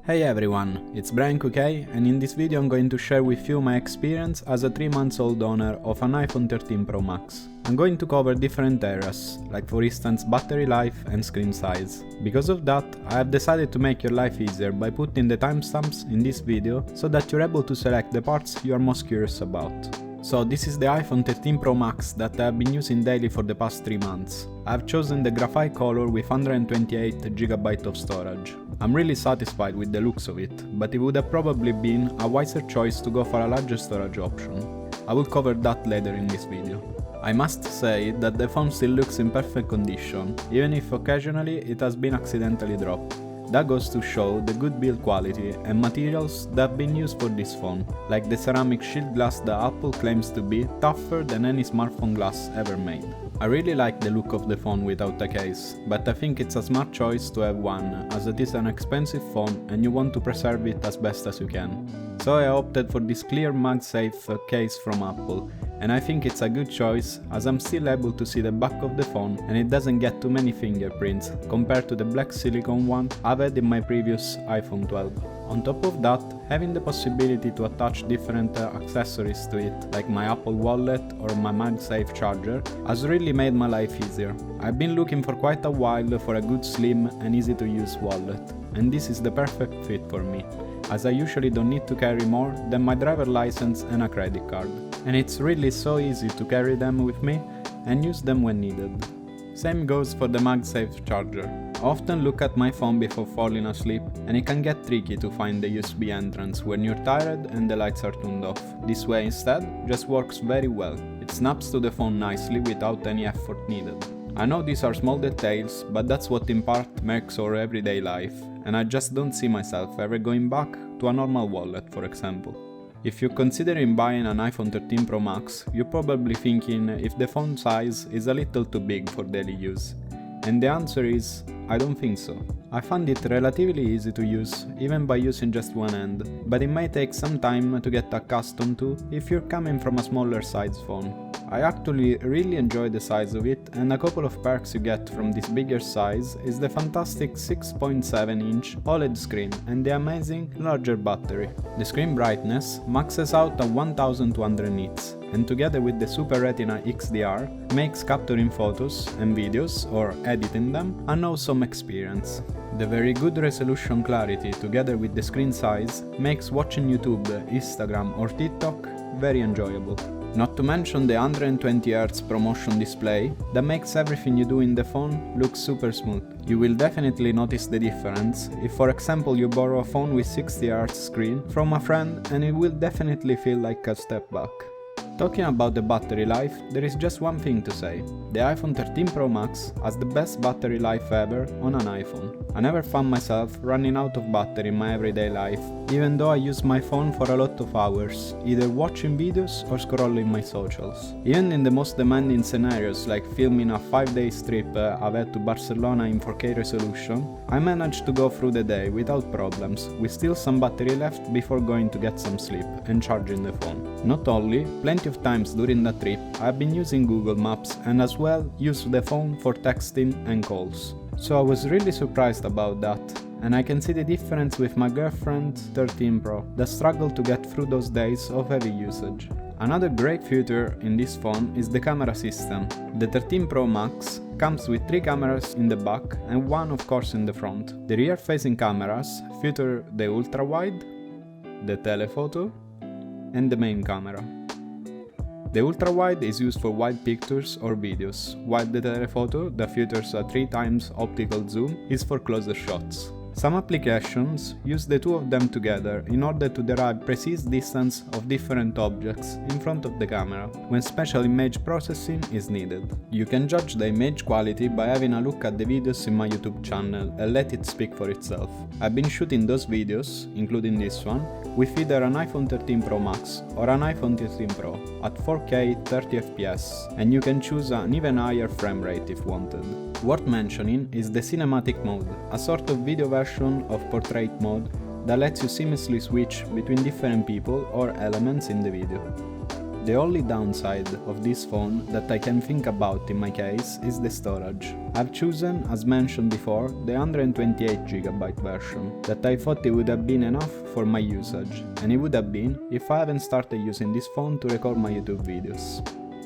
Hey everyone, it's Brian Cook, and in this video I'm going to share with you my experience as a 3-month-old owner of an iPhone 13 Pro Max. I'm going to cover different areas, like for instance battery life and screen size. Because of that, I have decided to make your life easier by putting the timestamps in this video so that you're able to select the parts you are most curious about. So this is the iPhone 13 Pro Max that I have been using daily for the past 3 months. I have chosen the graphite color with 128GB of storage. I'm really satisfied with the looks of it, but it would have probably been a wiser choice to go for a larger storage option. I will cover that later in this video. I must say that the phone still looks in perfect condition, even if occasionally it has been accidentally dropped. That goes to show the good build quality and materials that have been used for this phone, like the ceramic shield glass that Apple claims to be tougher than any smartphone glass ever made. I really like the look of the phone without a case, but I think it's a smart choice to have one, as it is an expensive phone and you want to preserve it as best as you can. So I opted for this clear MagSafe case from Apple, and I think it's a good choice as I'm still able to see the back of the phone and it doesn't get too many fingerprints compared to the black silicone one I've had in my previous iPhone 12. On top of that, having the possibility to attach different accessories to it, like my Apple Wallet or my MagSafe charger, has really made my life easier. I've been looking for quite a while for a good slim and easy to use wallet, and this is the perfect fit for me, as I usually don't need to carry more than my driver license and a credit card. And it's really so easy to carry them with me and use them when needed. Same goes for the MagSafe charger. I often look at my phone before falling asleep, and it can get tricky to find the USB entrance when you're tired and the lights are turned off. This way instead just works very well. It snaps to the phone nicely without any effort needed. I know these are small details, but that's what in part makes our everyday life, and I just don't see myself ever going back to a normal wallet, for example. If you're considering buying an iPhone 13 Pro Max, you're probably thinking if the phone size is a little too big for daily use. And the answer is, I don't think so. I found it relatively easy to use, even by using just one end, but it may take some time to get accustomed to if you're coming from a smaller size phone. I actually really enjoy the size of it, and a couple of perks you get from this bigger size is the fantastic 6.7-inch OLED screen and the amazing larger battery. The screen brightness maxes out at 1200 nits, and together with the Super Retina XDR makes capturing photos and videos or editing them an awesome experience. The very good resolution clarity together with the screen size makes watching YouTube, Instagram or TikTok very enjoyable. Not to mention the 120Hz ProMotion display that makes everything you do in the phone look super smooth. You will definitely notice the difference if, for example, you borrow a phone with 60Hz screen from a friend, and it will definitely feel like a step back. Talking about the battery life, there is just one thing to say. The iPhone 13 Pro Max has the best battery life ever on an iPhone. I never found myself running out of battery in my everyday life, even though I use my phone for a lot of hours, either watching videos or scrolling my socials. Even in the most demanding scenarios, like filming a 5-day trip I've had to Barcelona in 4K resolution, I managed to go through the day without problems, with still some battery left before going to get some sleep and charging the phone. Not only, plenty of times during that trip I've been using Google Maps and as well used the phone for texting and calls. So I was really surprised about that, and I can see the difference with my girlfriend's 13 Pro that struggled to get through those days of heavy usage. Another great feature in this phone is the camera system. The 13 Pro Max comes with 3 cameras in the back and one of course in the front. The rear facing cameras feature the ultra wide, the telephoto and the main camera. The ultra-wide is used for wide pictures or videos, while the telephoto, that features a 3x optical zoom, is for closer shots. Some applications use the two of them together in order to derive precise distance of different objects in front of the camera, when special image processing is needed. You can judge the image quality by having a look at the videos in my YouTube channel and let it speak for itself. I've been shooting those videos, including this one, with either an iPhone 13 Pro Max or an iPhone 13 Pro at 4K 30fps, and you can choose an even higher frame rate if wanted. Worth mentioning is the cinematic mode, a sort of video version of portrait mode that lets you seamlessly switch between different people or elements in the video. The only downside of this phone that I can think about in my case is the storage. I've chosen, as mentioned before, the 128GB version, that I thought it would have been enough for my usage, and it would have been if I hadn't started using this phone to record my YouTube videos.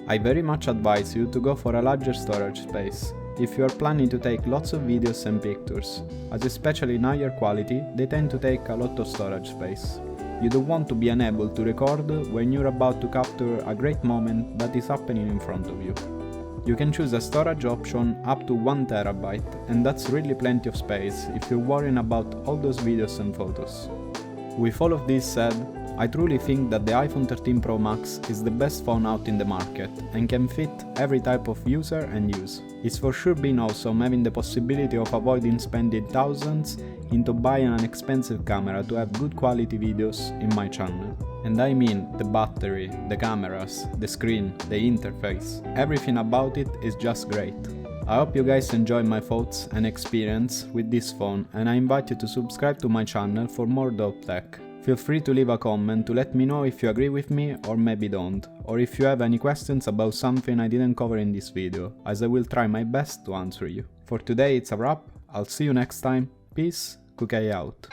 I very much advise you to go for a larger storage space, if you are planning to take lots of videos and pictures, as especially in higher quality, they tend to take a lot of storage space. You don't want to be unable to record when you're about to capture a great moment that is happening in front of you. You can choose a storage option up to 1TB, and that's really plenty of space if you're worrying about all those videos and photos. With all of this said, I truly think that the iPhone 13 Pro Max is the best phone out in the market and can fit every type of user and use. It's for sure been awesome having the possibility of avoiding spending thousands into buying an expensive camera to have good quality videos in my channel. And I mean the battery, the cameras, the screen, the interface, everything about it is just great. I hope you guys enjoy my thoughts and experience with this phone, and I invite you to subscribe to my channel for more dope tech. Feel free to leave a comment to let me know if you agree with me or maybe don't, or if you have any questions about something I didn't cover in this video, as I will try my best to answer you. For today it's a wrap, I'll see you next time, peace, Cookie out.